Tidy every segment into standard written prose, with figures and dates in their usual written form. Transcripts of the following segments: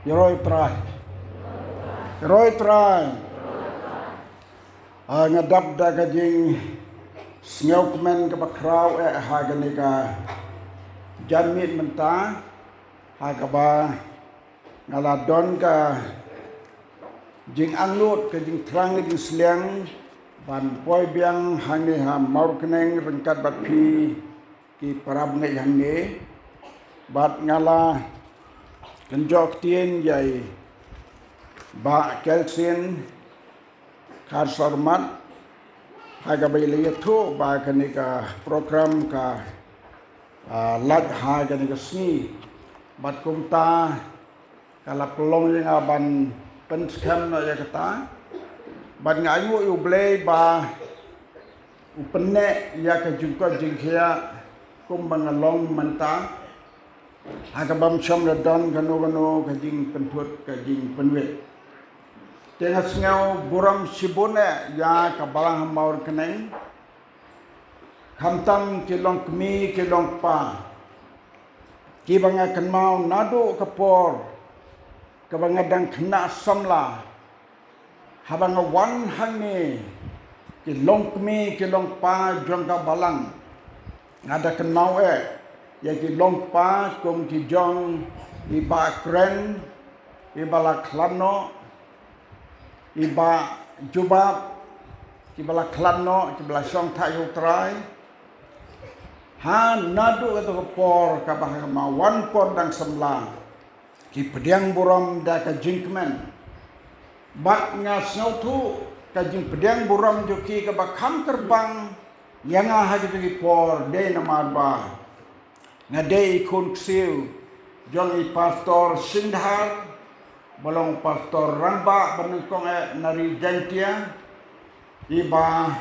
Yoroi try. Yoroi try. Ngadap da kajing sngau kemen ke bakrau hagani ka janmit menta hagaba ngaladon ka jing anglut ke jing terang jing seliang ban poi biang hangi ha maur keneng rengkat bat pi ki parab ngai hangi bat ngala kenjok tien jai ba kelsin kar sormat haga bayi tu ba kanika program ka lat haga nika sni bat kumta kala pelong yang aban penskam na ya kata bat ngayu yu blay ba upenne ya ka jungka jingkhia kum bangalong manta haga bam chom la don gano ka jing pentut ka jing penwit tengah sengau buram sibune ya kabalang maur keneng kamtam kilong kemi kilong pa kibanga kenmau nado kapor kabanga dang kena samla habanga wan hangi kilong kemi kilong pa jong kabalang ngada kenmau ya kilong pa kum kijong iba kren ibala klano iba jubab kibala klano kibala song tayu trai ha nadu atau por kabah ma wan por dang semla ki pediang buram da ka jingkmen bat nga snow tu ka jing pediang buram joki ka bakam terbang yang ha ji por de namar ba nga de ikun ksiu jong i pastor sindhar balong pastor ramba banengkong nari jantia iba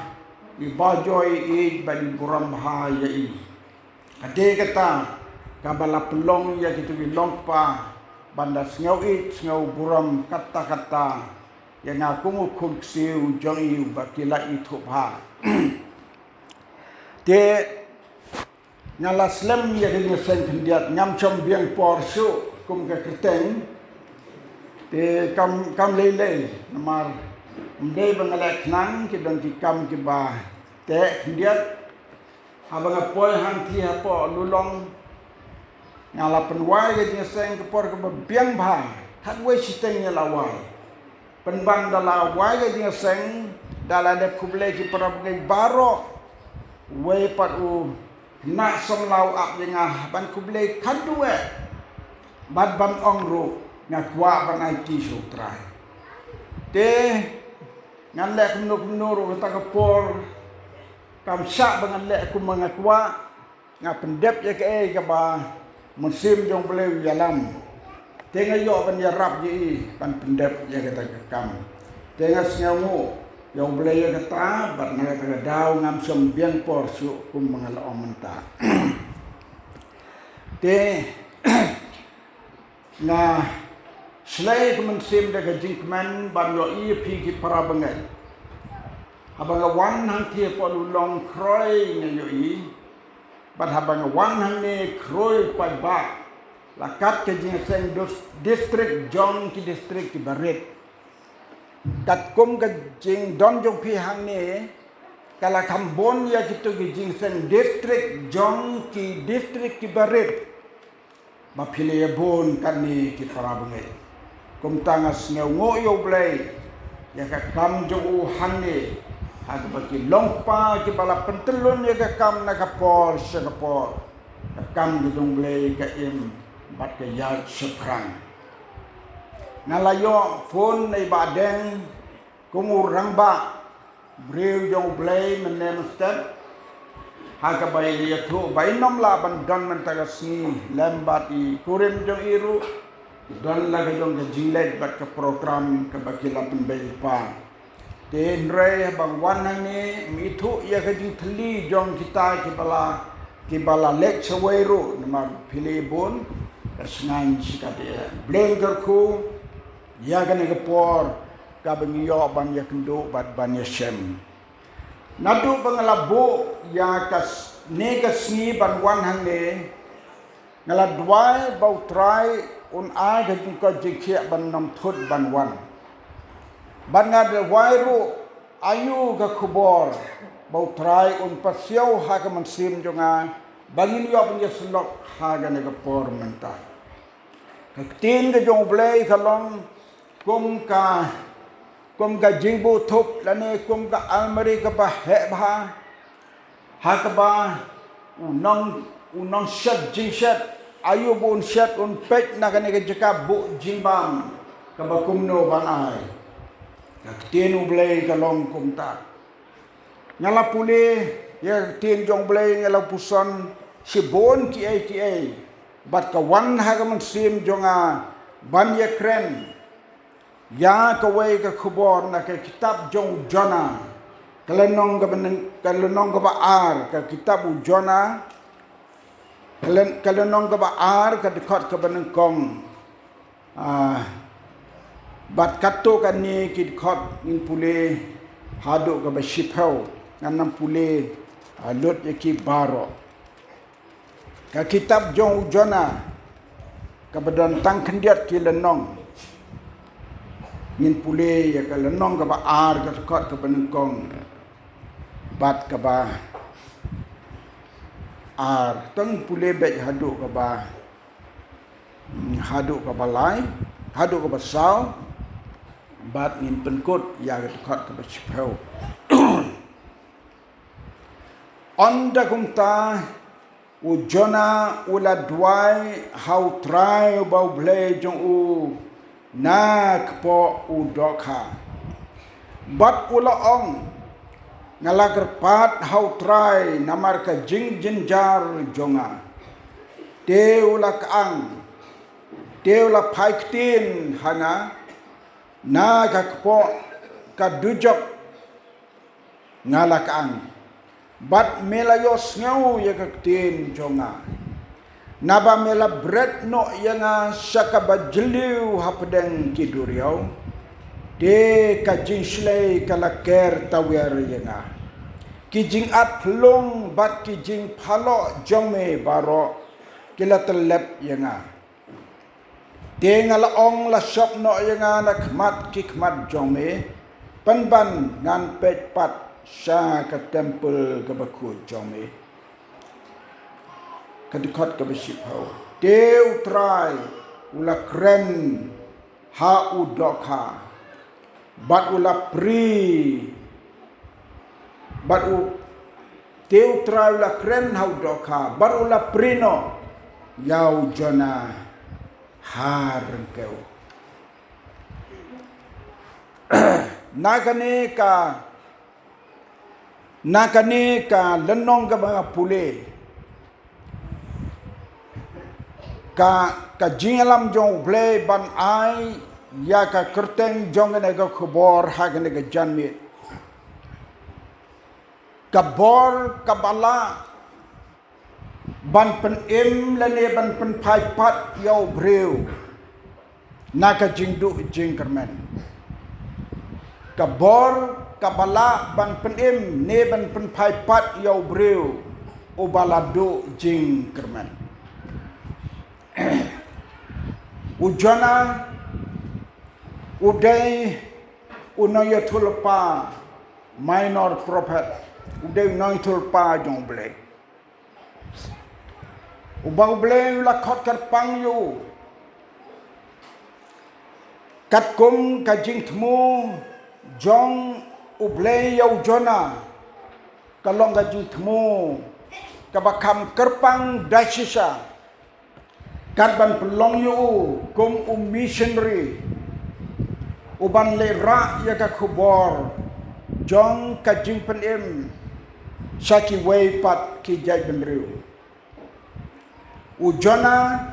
joy i bani buram bahaya i ade kata kabala pelong ya kitu bilong pa banda sngau i sngau buram kata-kata yang aku ngukum siu jong i bakila itu ha te ngala slam ya kini sen kendiat ngam chom biang por su kum ka kerteng te kam lele namar mdei bangalek nang ki dong ki kam ki ba te kendiat abang apoy hang ti apo lulong ngala penwai ke jing seng ke por ke biang ba thak we siteng ya lawai penbang dala wai ke jing seng dala de kuble ki parab ngai baro we pat u na som lau ap yang ban kuble kadue bad bam ongru ngakwa ban ai ti sutrai te ngan lek kumnur kata kapor kam syak bangan lek ku mangakwa ngapendep ya ke ba musim jong belew yalam tenga yo ban ya rap ji ban pendep ya kata kam tenga sngamu yang belew ya kata bat na kata daw ngam som biang por su ku mangal omenta te na Selai kemensim da kajingkman ban yo i pi ki para bangai habanga wan hang ti po long kroi ne yo i bat habanga wan hang ne kroi pa ba lakat ke jing seng district jong ki district ki baret kat kum ka jing don jong pi hang ne kala kambon ya kitu ki jing seng district jong ki district ki baret ba pile bon kan ni ki para bangai kum tangas ngau ngoyo blay ya ka kam jo hanne ha ka baki longpa ki bala pentelun ya ka kam na ka por sekapor ka kam gudung blay ka im bat ka ya syukran ngalayo phone nei badeng kumurang ba brew jong blay menem step ha ka bay ya thu bay nom la ban don man tagasni lembat i kurim jong iru don la gajong ke jilet bat ke program ke bakila pembel pa ten re bang wan ni mitu ya ke jing thli jong kita ki bala lek chawairu nama pilibun asngan sikate blenger ku ya gane ke por ka bangyo ban ya kendo bat ban ya shem nadu bangalabu ya kas ne kasni ban wan ni ngaladwai bau trai un ai ka jing ko jing khia ban nam thut ban wan ban ngad wai ru ayu ka khubor bau trai un pasiau ha ka man sim jonga bangin yo punya selok ha ga ne ka por menta ka tin ka jong blai ka long kum ka jing bu thup la ne kum ka almari ka ba he ba ha ka ba unong shat jing shat ayu bun shat un pek na ka ne ka jaka bu jing bam ka ba kum no ban ai ka tin u blai ka long kum ta nyala pule ya tin jong blai ngala puson si bon ki ai bat ka wan ha ka man sim jonga ban ye kren ya ka wei ka khubor na ka kitab jong Jona kalenong ka ba ar ka kitab Jona kalenong ka ba ar ka dekat ka ban kong bat kato ka ni ki dekat in pule hadu ka ba shipau nganam pule lot ye ki baro ka kitab jong Jona ka badan tang kendiat ki lenong min pule ya ka lenong ka ba ar ka dekat ka ban kong bat ka ba ar tang pule bet hadu ka ba lai hadu ka ba sao bat min penkut ya ka dekat ka ba chipau onda kumta u Jona ula dwai hau trai bau blai jong u nak po u dokha bat ula ong ngalagar pat hau trai namar ka jing jinjar jonga te ula kaang te ula paiktin hanga na ka po ka dujok ngalakaang bat melayos ngau ya kaktin jonga naba mela bread no yanga saka bajliu hapdeng kiduriau de ka jingshlei kala ker tawer yanga kijing at long bat kijing phalo jome baro kila telep yanga de ngala ong la shop no yanga la khmat kikmat jome panban ngan pet pat sha ka temple ka baku jome ka dekat ka besipau teu trai ula kren ha udokha bat ula pri bat u teu trai ula kren ha udokha bat ula prino yau Jona harengkeu nakane ka lenong ka ba pule ka jingalam jong blai ban ai ya ka kerteng jong ne ka khobor ha ne ka janmit ka bor ka bala ban pen im la ne ban pen phai pat yau breu na ka jingdu jing kermen ka bor ka bala ban pen im ne ban pen phai pat yau breu o balado jing kermen Ujana udai unayatulpa minor prophet udai unayatulpa jong blai ubang blai la khot kat pang yu kat kum ka jing thmu jong ublai yau Jona kalong ka jing thmu ka bakam kerpang dasisa kat ban pelong yu kum missionary uban le ra ya ka khubor jong ka jing pen im saki wei pat ki jai ben riu u Jona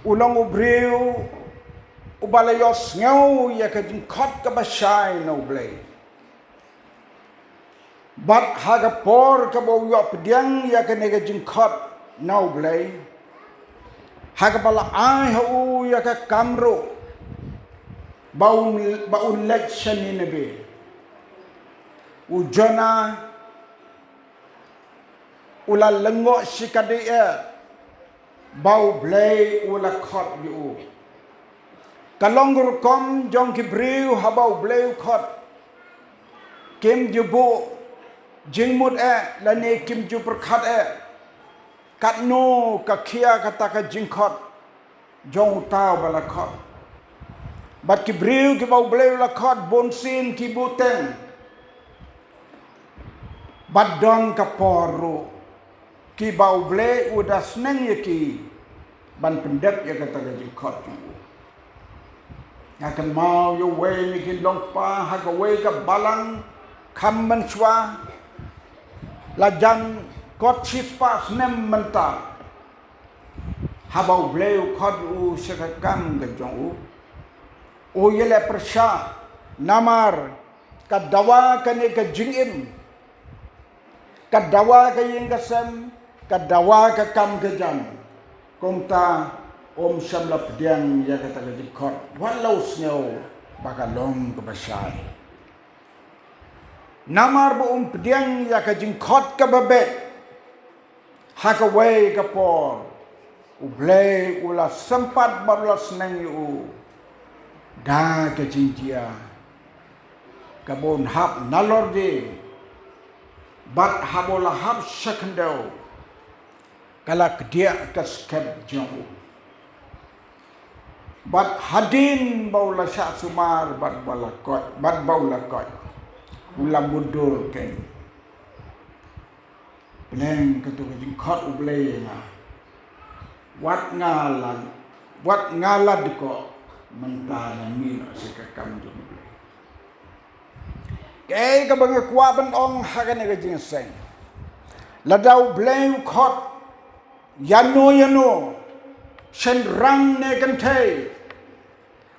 ulong ubriu ubalayos ngau ya ka jing khot ka basai no blai bat haga por ka bo yo pediang ya ka ne ka jing khot no blai haga bala ai hu ya ka kamro baun election ni nabi u Jona ula lengo sikade bau blay ula khot yu kalong rukom jong kibriu habau blay khot kim jubu jingmut lani kim ju perkhat katno kakhia kata ka jingkhot jong tao bala khot bat kibriu ki bau blay ula khot bonsin ki buteng bat don kaporu ki bau blay udah seneng ya ki ban pendek ya kata ka jingkhot akan mau yo we ni ki long pa ha ka we ka balang kham man chwa la jan kot chispa snem menta habau bleu khod u sekakam ke jong u yele persha namar ka dawa ka ne ka jingim ka dawa ka ying ka sem ka dawa ka kam ke jam komta om samlap diang ya kata ka jikot walau sneo bakalong ke basai namar bo diang ya ka jingkot ka babet hakaway kapor ublay ula sempat barulas nang yu da ka jintia kabon hap nalorde bat habola hap sekendau kalak dia kasket jong bat hadin baula sya sumar bat balakot bat baula kot ulam budur ken Neng ketu kajing khot ublay nga wat ngalad ko mentana min sekakam jong ublay kay kabang kwaban ong hagan kajing seng ladau blay khot yano senrang ne kante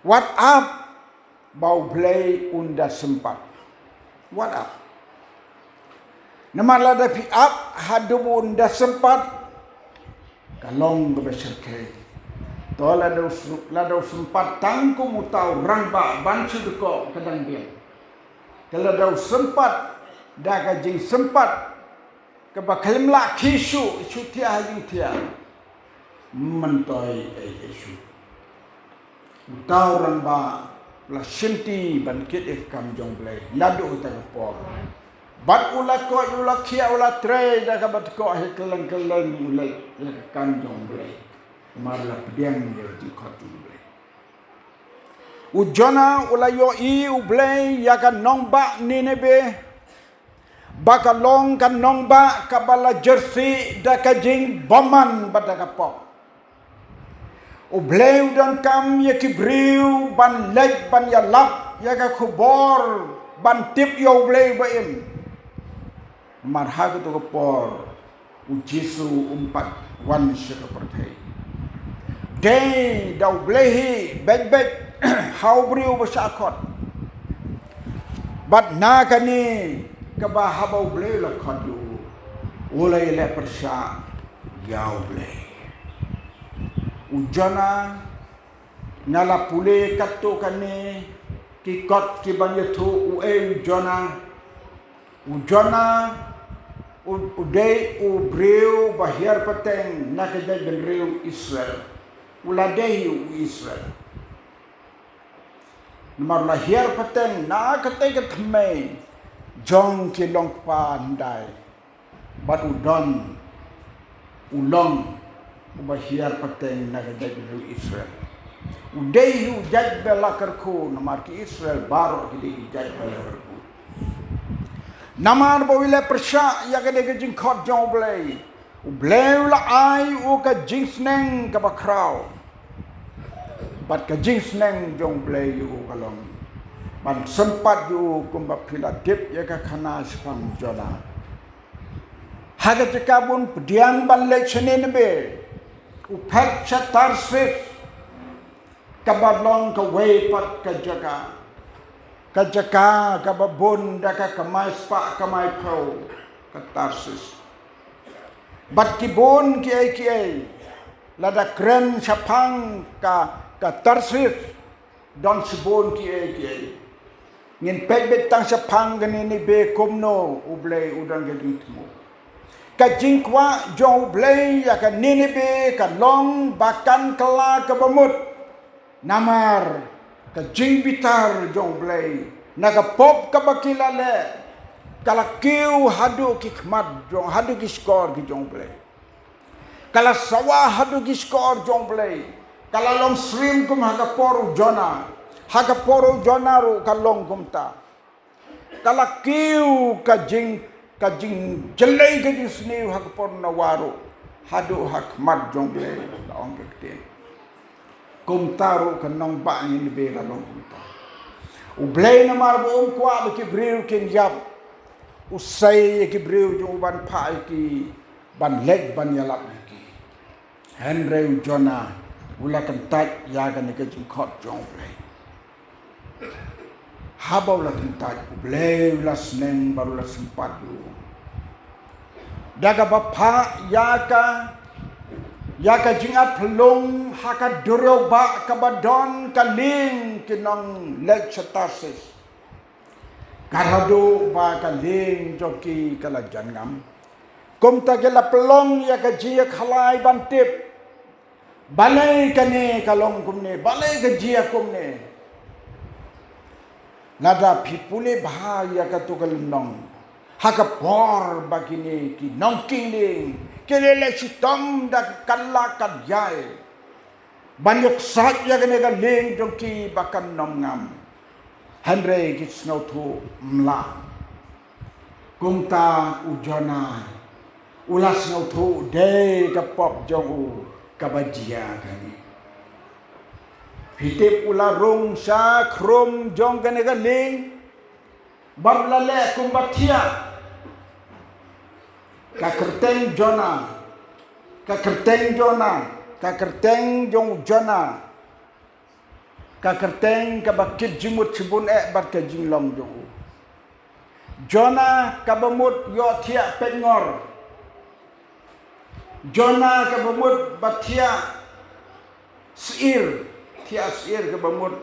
what up bau blay unda sempat what up nama lada fi up hadubu unda sempat kalong bebeserke to ladau sempat tangku mutau rangba bansu deko kadang dia kalau sempat dah kajing sempat kebakalim la kisu tia hajing tia mentoi isu utau rangba la senti bankit kam jong blay ladu ta por bat ula ko ula kia ula tre da ka bat ko he keleng ula kam jong blay marla pediang ye di ko tu blay ujona ula yo I ublay ya kan nong ba ni nebe bakalong kan nong ba kabala jersey da ka jing boman badaka pop ublay udan kam ye kibriu ban leg ban ya lap ya ka khubor ban tip yo ublay ba im marha tu por ujisu umpat wan seperti day dau blehi beg how briu besakot bat na kani kabahaba blei la khadu ulai le persha yau blei ujana ngala pule katto kani ki kot ki banyetu ujana udai ubreu bahir peteng nakajai benreu Israel uladei Israel nomor lahir peteng nakatai ketmai jong ki long pandai bat udon ulong bahir peteng nakajai benreu Israel udai ujaj belakarku nomor ki Israel baru ki ujaj belakarku namar bawile persya ya kade ke jingkhot jong blay ublay la ai u ka jingsneng ka bakrau bat ka jingsneng jong blay u kalong ban sempat yu kumba pilatip ya ka khana spam jona haga tekabun pediang ban le chene be u phat chatar sif ka badlong ka way pat ka jaga kajaka kababon daka kamay spa kamay pro katarsis bat kibon kiai lada kren sapang ka tarsis don sibon kiai ngin pegbet tang sapang ganini be komno ublay udang gaditmo ka jingkwa jong blay ya ka Ninibe ka long bakan kala ka bamut namar ka jingbitar jong blay naga pop ka bakilale kala kiu hadu ki khmat jong hadu ki skor ki jong blay kala sawa hadu ki skor jong blay kala long stream kum haga poru jona ru ka long kumta kala kiu ka jing jelai ka jing sniu hak por na waru hadu hak mat jong blay la ong kekte kum taru ka nong ba ni be la long kumta u blay na mar bo kwa ba ki briu kin yap u sai ki briu jong ban pha ki ban leg ban yalap ki henry jona ula kan tat ya kan ka jing khot jong blay habau la tintaj blay la sneng baru la sempat yu daga bapa yaka jingat pelung haka durau ba kabadon kaling kinong lek chatasis karhadu ba kaling joki kala jangam kum tagela pelong yaka jia khalai bantip balai kane kalong kumne balai ka jia kumne nada pipule bahaya katukal nong haka por bagini ki nong kiling kelele sitom da kala kadyai banyak sat ya kene ka ling jongki bakan nong ngam henry ki snow tu mla kumta ujona ulas snow tu de ka pop jong u kabajia kani hitip ula rung sa krum jong kene ka ling bablale kumbatia ka kerteng jong jona ka kerteng ka bakit jimut sibun bar ka jinglong jong jona ka bamut yo thia pengor jona ka bamut batia sir thia sir ke bamut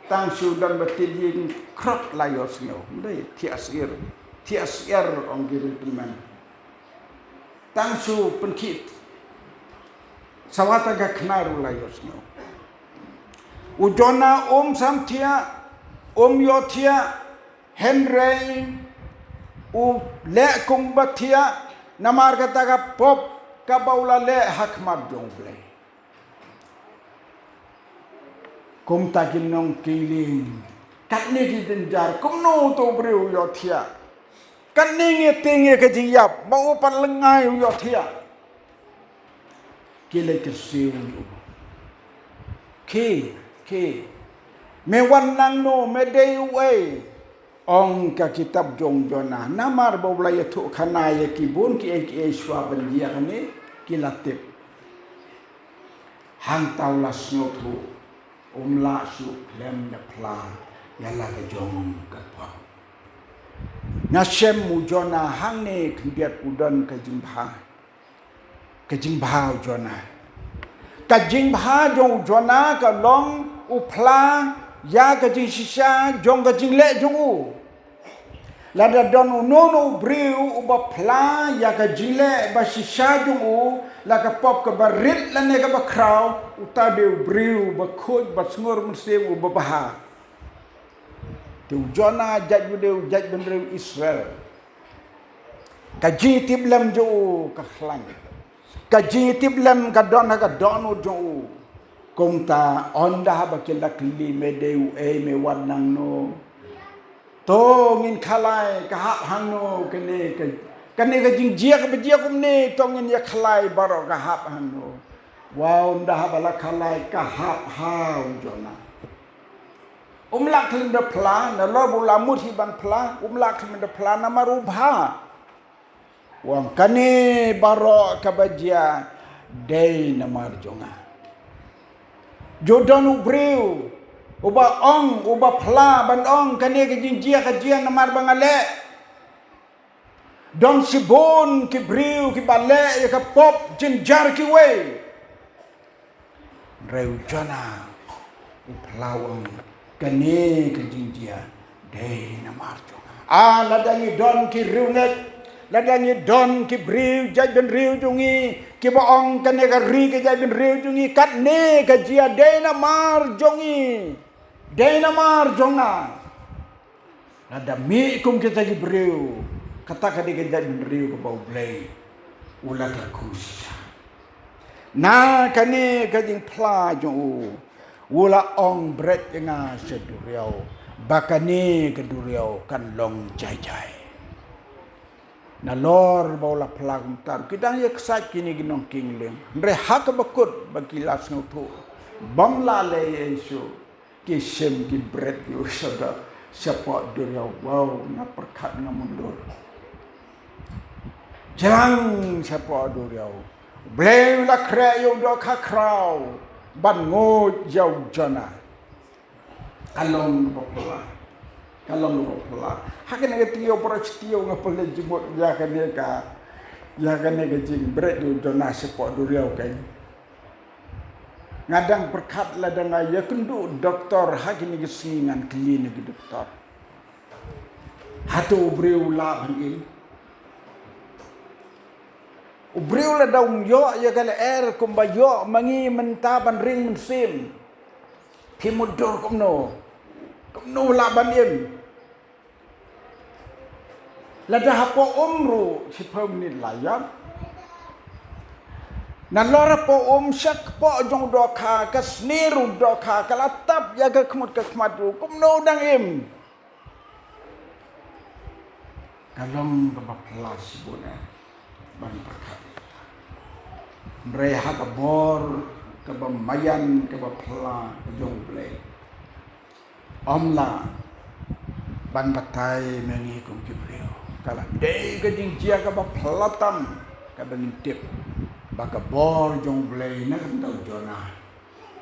tang su dan batin krok layos no dai thia sir ong giru teman tang su penkit sawata ga knaru layos no ujona sam thia yo thia henry u le kum batia namar kata ka pop ka baula le hakmat jong blay kum takin nong kiling kat ni ki denjar kum no to breu yo thia kan ni nge tinge ke jiap mau pan lengai yo thia kile ke siu ke me wan nang no me dei we ong ka kitab jong jona namar bawla ya thu khana ya ki bun ki shwa ban dia kane ki latip hang taula sno thu umla su lem na pla yala ka jong ka pa na shem mu jona hang ne khiat udon ka jimbha jona ka jimbha jong jona ka long upla ya ka jing shisha jong ka jing le jong u lada don no briu uba pla ya ka jing le ba shisha jong u la ka pop ka barit la ne ka ba kraw uta de briu ba khoj ba sngur mun se u ba baha tu jona jaj de jaj benreu Israel ka jing tiblam jo ka khlang ka jing tiblam ka don jo kung ta onda haba kilak li me deu me wanang no to ngin khalai ka hap hang no kene ka jing jia ka bejia kum ne to ngin ya khalai baro ka hap hang no wow nda haba la khalai ka hap ha jona umlak lim da pla na lo bula muthi ban pla umlak lim da pla na marubha wang kane baro ka bejia dei na marjonga Jodan ubreu uba ong uba pla ban ong kane ke jinjia ka jia namar bangale don sibon ki breu ki bale ya ka pop jinjar ki we reu jana uplawang kane ke jinjia dei namar jo ala dangi don ki riunet ladangi don ki briu jai ben riu jungi ki boong kane ka ri ke jai ben riu jungi kat ne ka jia dena mar jongi dena mar jonga ada mi kum kita ki briu kata ka de ke jai ben riu ko bau blai ula ka kusa na kane ka jing pla jong ula ong bret nga seduriau bakane ke duriau kan long jai jai na lor baula pelang tar kidang ye ksat kini ginong kingleng re hak bakut bagilas ngutu bang la le yesu ki sem ki bret yo sada siapa duriau wow na perkat na mundur jarang siapa duriau bleu la kre yo do ka krau ban ngo jau jana kalong bapala kalong bapala hakan ga tiyo para tiyo nga pala jimot ya ka jing bret do jana sepo duriau kay ngadang perkat ladang ya kendu doktor hakin ga singan klinik doktor hatu breu la bangin ubreu la daum yo ya kala kumba yo mangi mentaban ring mensim kimudur kumno la banim lada hapo umru si pemni layam nan lora po syak po jong doka kasniru doka kalatap ya ke kematu kumno dang im kalom kebapelas bune ban pakat Mereka kabor kebamayan kebapela jong play omla ban batai mengi kum kibriu kala dei gajing jia kebapela tam kabengintip baka bor jong play na kandau jona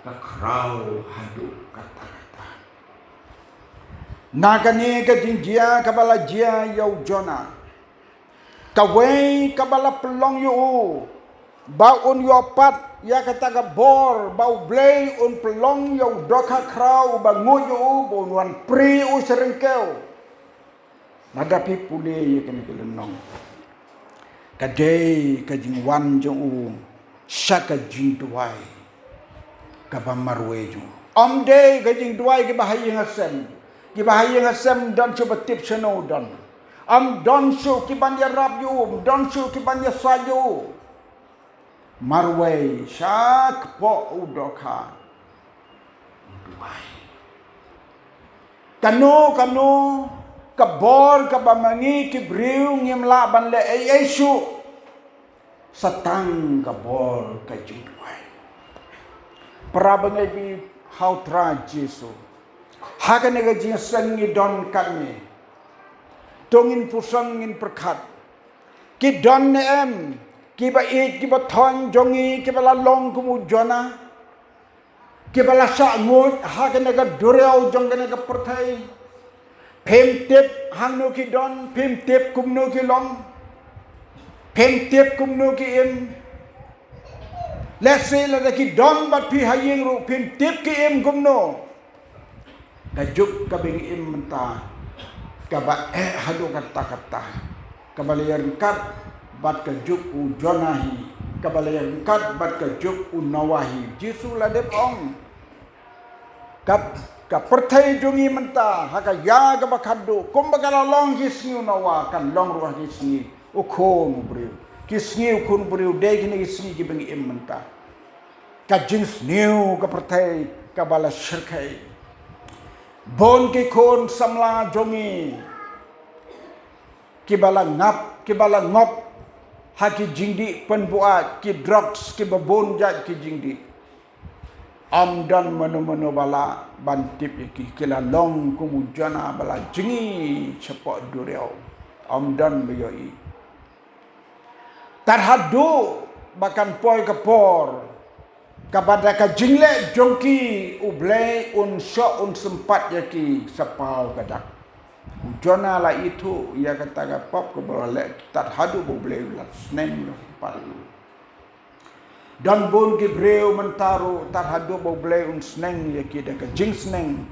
ka krau hadu kata-kata nakani gajing jia kabala jia yau jona kawei kabala pelong yu baun yopat ya kata ka bor bau blay un pelong yo doka krau banguju bonwan pri u serengkeu nadapi pule ye kene kelenong kadei ka jingwan jo u shaka jingduai ka bamarweju omde ka jingduai ki bahayi ngasem dan coba tip seno dan don su ki ban ya rab yu don su ki ban ya sayu marway syak po udoka duai kanu kabor kabamangi kibriu ngimla ban le yesu satang kabor kajuduai prabangai bi hautra jesu hakane ga jinsan ni don kami tongin pusang ngin perkat ki don em kiba it kiba thon jongi kiba la long kumu jona kiba la sa ngut hakane ga dureu jongane ga perthai phem tip hangno ki don phem tip kumno ki long phem tip kumno ki im let's say la ki don bat pi hayeng ru phem tip ki im kumno ka juk ka bing im menta ka ba hadu kata kabalian kat bat ke juk u jonahi kabalayan kat bat ke juk u nawahi jisu la dep ong kap ka perthai jungi menta haka ya ka bakadu kumbagala long hisni nawa kan long ruah hisni u khon briu kisni u khon briu de gini hisni ki bengi im menta ka jins new ka perthai ka bala shirkai bon ki khon samla jongi ki bala ngop haki jingdi penbuat ki drugs ki babon jat ki jingdi amdan mano bala bantip ki kila long kumujana bala jingi cepat duriau amdan beyoi tarhadu bahkan poi ke por kepada ka jingle jongki ublei un syo un sempat yaki sapau kadak Jona la itu ia kata ga pop ke boleh tat hadu boleh la snem palu dan bon ki breu mentaru tat hadu boleh un sneng ya ki da ka jing sneng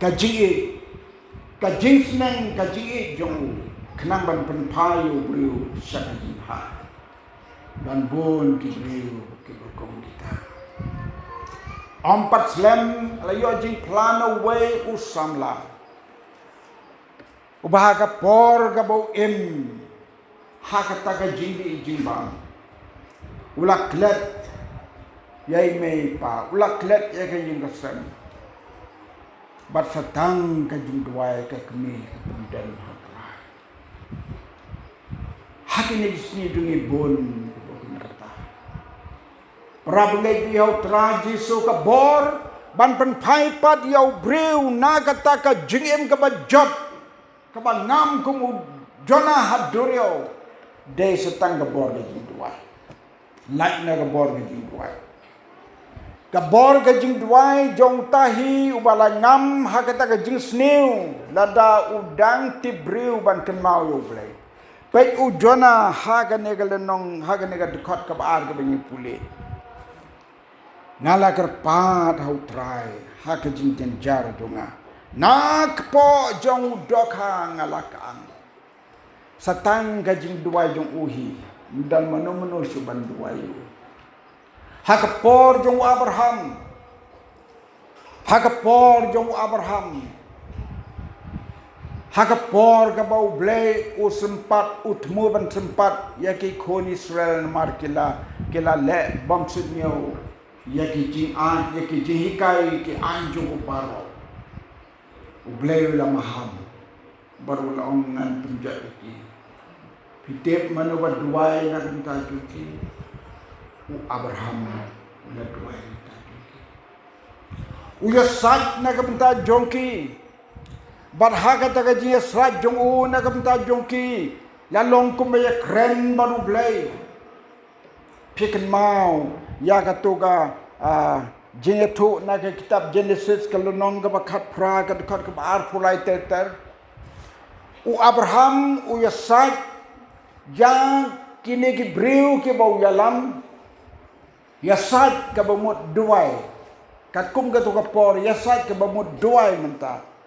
ka jing sneng ka jing jong kenang ban penpayu beriu syaka jimha ban bun ki beriu ki bokong kita Ompat Slam layo jing plano way usamla ubahaga por gabo im hakata ka jili jimbang ulaklet yai mei pa ulaklet ya ka jing kasem bat satang ka jing duai ka kemi kemudian hakra hakini disini dungi bon Prablek yau traji so ka bor ban pen pai pat yau breu na kata ka jingem ka ba job ka ba ngam kum jona hadurio de setang ka bor ka jing duai like na ka bor ka jing duai ka bor ka jing duai jong tahi ubala ngam ha kata ka jing sneu lada udang ti breu ban ken mau yo blai pek u jona ha ka ne ka lenong ha ka ne ka dikot ka ba ar ka bengi pule ngala kerpat hau trai hak jing jar donga nak po jong dokha ngala kang satang gajing duai jong uhi dan mano suban duai hak por jong Abraham hak por jong Abraham hak por ka bau blai u sempat utmu ban sempat yaki kon Israel markila kila le bamsudnyo yaki jing an yaki jing hikai ki anjung uparo ublay la maham baru la ongan punjat iki pitep manu baduai na kunta juki u Abraham la duai ta juki u yasat na kunta jongki barhaga ta gaji yasat jong u na kunta jongki la long kum ya kren baru blay piken mau ya katuga jenetu na ke kitab Genesis kalau nong bakat pra ka dekat ke bar pulai ter u Abraham u Yasai yang kini ki breu ke bau yalam Yasai ka bamut duai kat kum ka tu ka por Yasai ka bamut duai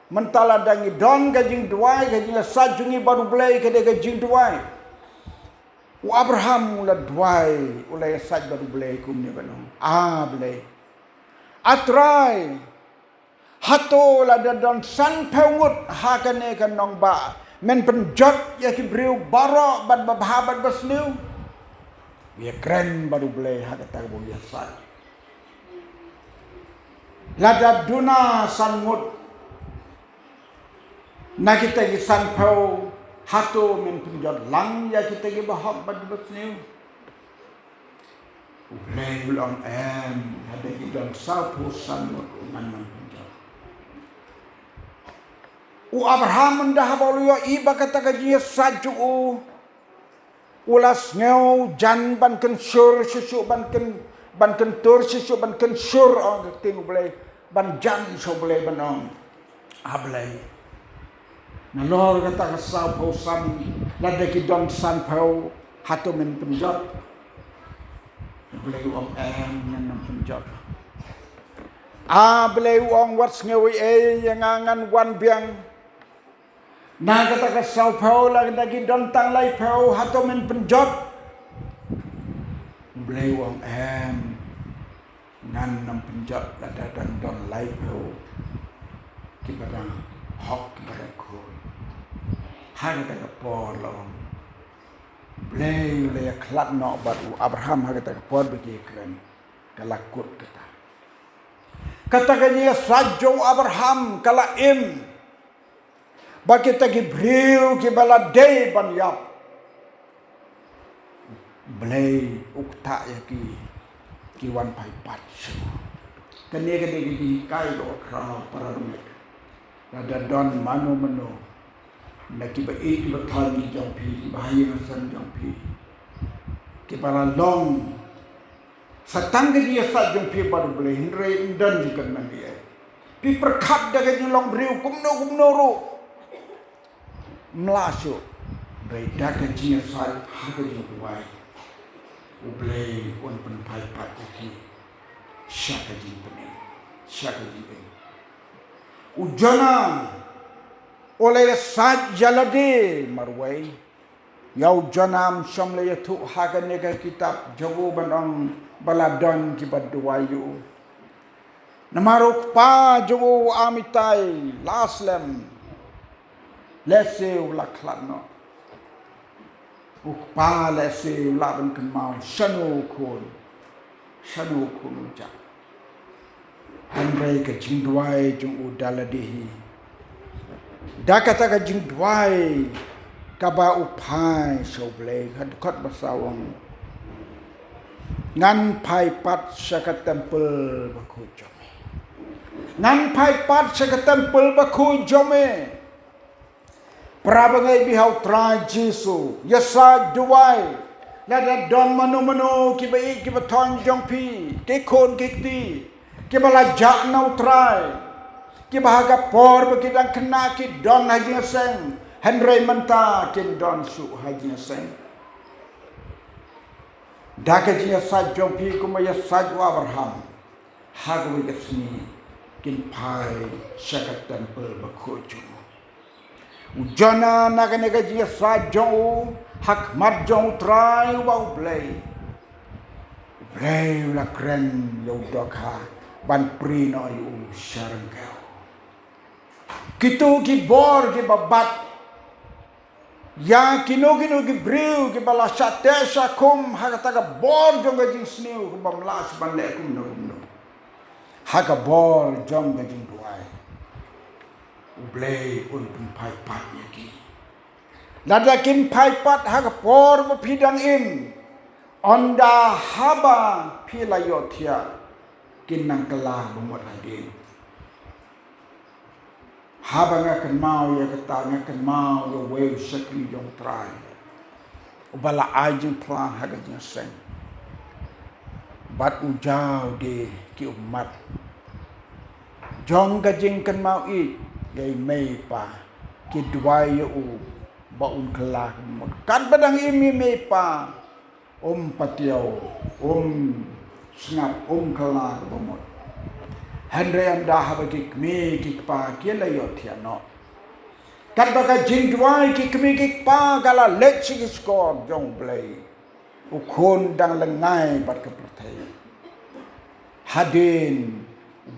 mentala dangi don ka jing duai ka jing Yasai jungi baru blai ka de ka jing duai u Abraham ula duai ula Yasai baru blai kum ni banong blai atrai hato la dan san pengut hakane kan nong ba men penjot ya ki breu baro bad babhabat basliu ya kren baru blai hakata bo Yasai la duna san mut na kita ki san pau hato men penjot lang ya kita ki bahab bad basliu Ublay ulang ada idang sapu sanut man punjab. U Abraham ndah baluyo iba kata kaji saju ulas ngeu jan ban ken sur susu ban ken tur susu ban ken sur on ting ublay ban jan so ublay banong ablay. Nalor kata sapu san lada kidang san pau hatu men punjab. Belai uang yang penjat. Belai uang wat ngewi yang angan wan biang. Na kata ka sao pau la dagi dontang lai pau hato men penjat. Belai uang ngan nam penjat la dan don lai pau. Kibadang hok kibadak. Ha kata ka por long. Blay laya kelat no baru Abraham kata kapor bagi keren kalakut kata kanya sajo Abraham kala im bagi tagi briu ki bala day ban yap blay ukta ya ki wan pai pat kene ki kai do kra para rumit rada don mano Naki ba ki ba thali jong pi bahaya san jong pi ki bala long satang dia sa jong pi baru boleh hindre dan jikan nanti pi perkat daga long briu kumno ro mlasu beda ka jia sa ha ka jong tuai ublei on pen pai pat ki syaka jing pen syaka jing ujana oleh saj jalade marwai yau janam samle yatu hagan nega kitab jawaban ang baladon ki baduayu namaruk pa jawu amitai laslem leseu laklano ukpa leseu laban kemau shanu kun ja Andai ke jingduai jung udaladihi dakata ke jingduai kaba upai soble hadkot basawang ngan pai pat saka temple baku jome ngan pai pat saka temple baku jome prabangai bihau tra Jesu yasa duai lada don manu kibai kibaton jongpi kekon kekti kibala jak nautrai kibahaga por bekidang kena ki don haji seng Henry menta kin don su haji seng dakajiya sajong pi kumaya sajwa Abraham hagwi kesni kin pai syakat temple bakoju ujana naganega jiya sajong hak marjong trai wa blay la kren yodokha ban prino yu syarengkau kitu ki bor ki babat ya kino ki briu ki bala satesa kum hakataga bor jonga jing sniu ku bamlas ban le kum no haga bor jonga jing duai ublei un pun pai pat yaki lada kim pai pat haga bor ba pidang im onda haba pilayotia kinang kelah bumot hadir haba ngakan mau ya kata ngakan mau ya weu sekli jong trai ubala ajeng plang haganya seng bat ujau de ki umat jong gajing kan mau i yai mei pa ki duai u ba kelah bumot kan badang imi mei pa patiau snap kelar bomot Henry anda habaki kmi kikpa kila yotiano kan baka jingdwai kikmi kikpa gala lechi skor jong blay ukun dang lengai bat kepertai hadin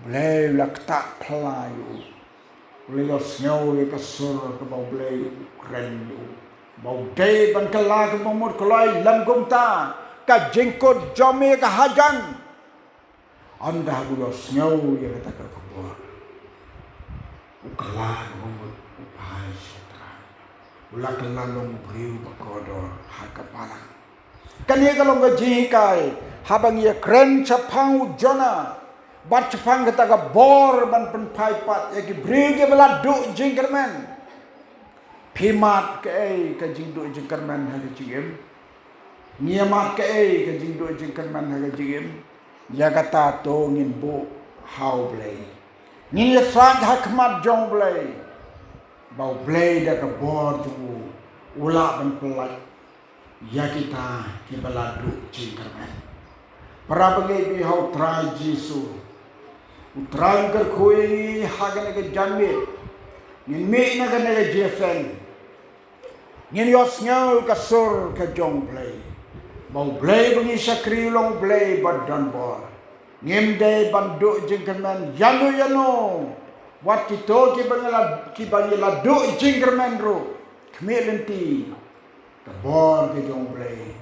blay lakta playu ulios nyau kasur ke bau blay kren yu bau day ban kelar ke bomot kolai lamgum ta ka jengkot jome ka hajan anda bulos nyau ya kata ka kubur ukala ngomot upai sutra ulak lalong briu bakodor hakapala kani kalong gajikai habang ya kren chapang jona bat chapang kata ka bor ban penpai pat ya ki briu ke bela du jingkermen pimat ke ka jingdu jingkermen hali cigem niamat ke jing do jing kan man haga jigem ya kata to ngin bo how blay ni sag hakmat jong blay bau blay da ka bor ju ula ban pelai ya kita ki baladu jing kan man para bagai bi how try Jesu utrai kar khoi haga ne ke janme ngin me na ka ne jefen ngin yos ngau ka sur ka jong blay bau blay bunyi sakri long blay badan bor ngem day bandu jingkerman yano wat kito ki bangala du jingkerman ro kmelenti ka bor ke jong blay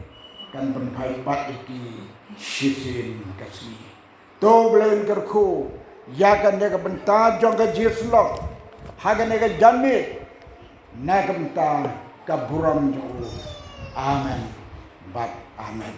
kan penpai pat iki shisin kasmi to blay kerku ya kan dia benta jong ka jislok hagan dia janmit na ka benta ka buram jo amen but amen